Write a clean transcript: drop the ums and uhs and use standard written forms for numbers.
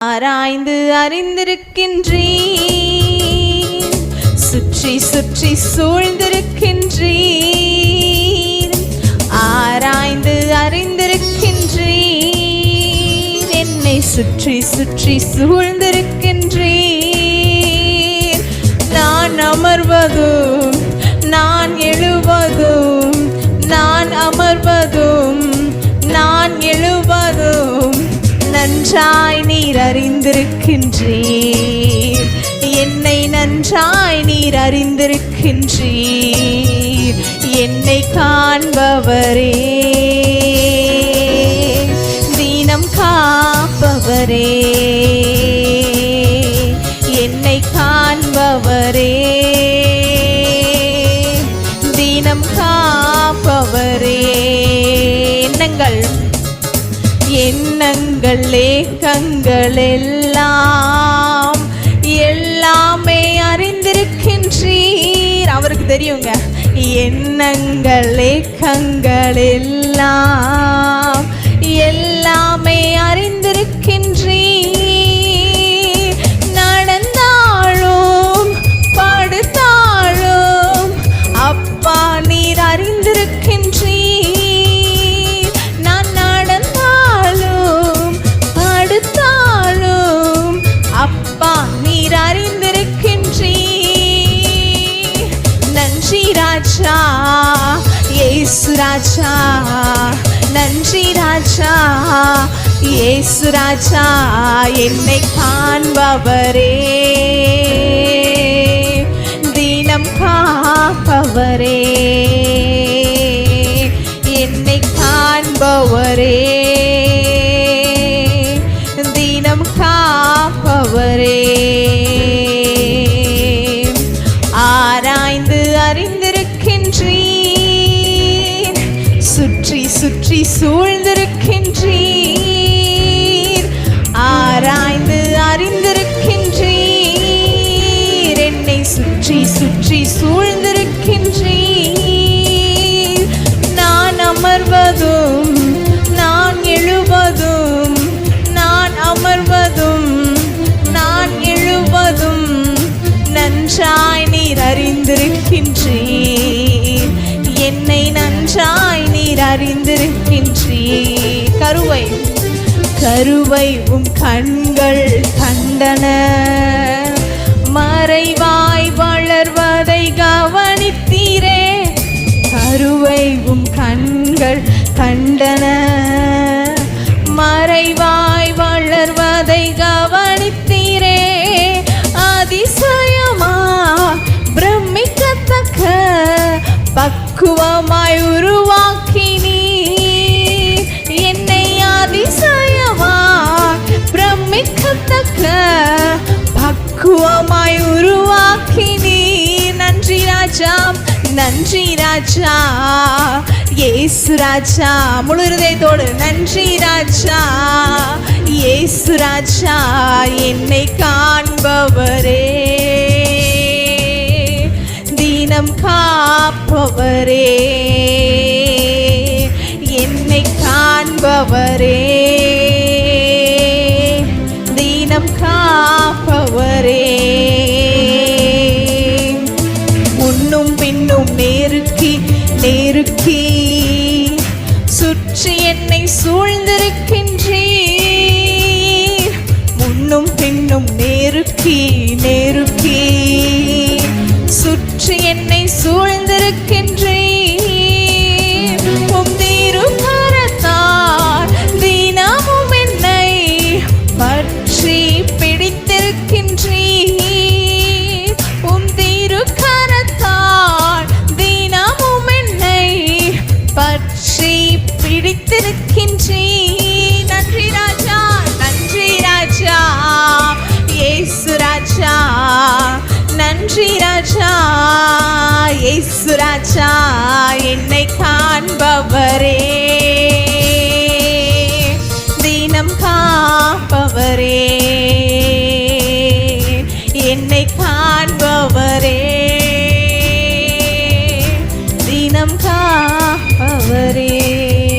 ஆராய்ந்து அறிந்திருக்கின்றீர், சுற்றி சுற்றி சூழ்ந்திருக்கின்றீர். ஆராய்ந்து அறிந்திருக்கின்றீர், என்னை சுற்றி சுற்றி சூழ்ந்திருக்கின்றீர். நான் அமர்வதும் நான் எழுவதும், நான் அமர்வதும் நான் எழுவதும் நன்றாய் நீர் அறிந்திருக்கின்றீர். என்னை நன்றாய் நீர் அறிந்திருக்கின்றீர். என்னை காண்பவரே, தீனம் காப்பவரே, என்னை காண்பவரே, தீனம் காப்பவரே. எண்ணங்கள் ஏக்கங்கள் எல்லாம் எல்லாமே அறிந்திருக்கின்றீர். அவருக்கு தெரியுங்க. எண்ணங்கள் ஏக்கங்கள் எல்லாம் எல்லாமே அறிந்திருக்கின்றீர். நடந்தாலும் படுத்தாலும் அப்பா நீர் அறிந்திருக்கின்றீர். அப்பா நீர் அறிந்திருக்கின்றீர். நன்றி ராஜா இயேசு ராஜா, நன்றி ராஜா இயேசு ராஜா. என்னை காண்பவரே, தீனம் காப்பவரே, என்னை காண்பவரே, தீனம் காப்பவரே. ஆராய்ந்து அறிந்திருக்கின்றீர், சுற்றி சுற்றி சூழ்ந்திருக்கின்றீர். ஆராய்ந்து அறிந்திருக்கின்றீர், என்னை சுற்றி சுற்றி சூழ்ந்திருக்கின்றீர். நான் அமர்வதும் நான் எழுவதும், நான் அமர்வதும் நான் எழுவதும் நன்றாய் நீர் அறிந்திருக்கின்றீர். என்னை நன்றாய் நீர் அறிந்திருக்கின்றீர். கருவை உம் கண்கள் கண்டன, மறைவாய் வளர்வதை கவனித்தீரே. கருவை உம் கண்கள் கண்டன, மறைவாய் வளர்வதை கவனித்தீரே. அதிசயமா பிரமிக்கத்தக்க பக்குவமாய் உருவாக்கினீர் என்னை. அதிசயமா பிரமிக்கத்தக்க பக்குவமாய் உருவாக்கினீர். நன்றி ராஜா, நன்றி ராஜா இயேசு ராஜா. முழு இருதயத்தோடு நன்றி ராஜா இயேசு ராஜா. என்னை காண்பவரே, தீனம் காப்பவரே, என்னை காண்பவரே, தீனம் காப்பவரே. முன்னும் பின்னும் நெருக்கி நெருக்கி சுற்றி என்னை சூழ்ந்திருக்கின்றீர். முன்னும் பின்னும் நெருக்கி நெருக்கி சுற்றி என்னை சூழ்ந்திருக்கின்றீர். உம் திருக்கரத்தால் தினமும் என்னை பற்றி பிடித்திருக்கின்றீர். உம் திருக்கரத்தால் தினமும் என்னை பற்றி பிடித்திருக்கின்றீர். நன்றி ராஜா, நன்றி ராஜா இயேசு ராஜா, நன்றி ராஜா இயேசு ராஜா. என்னை காண்பவரே, தீனம் காப்பவரே,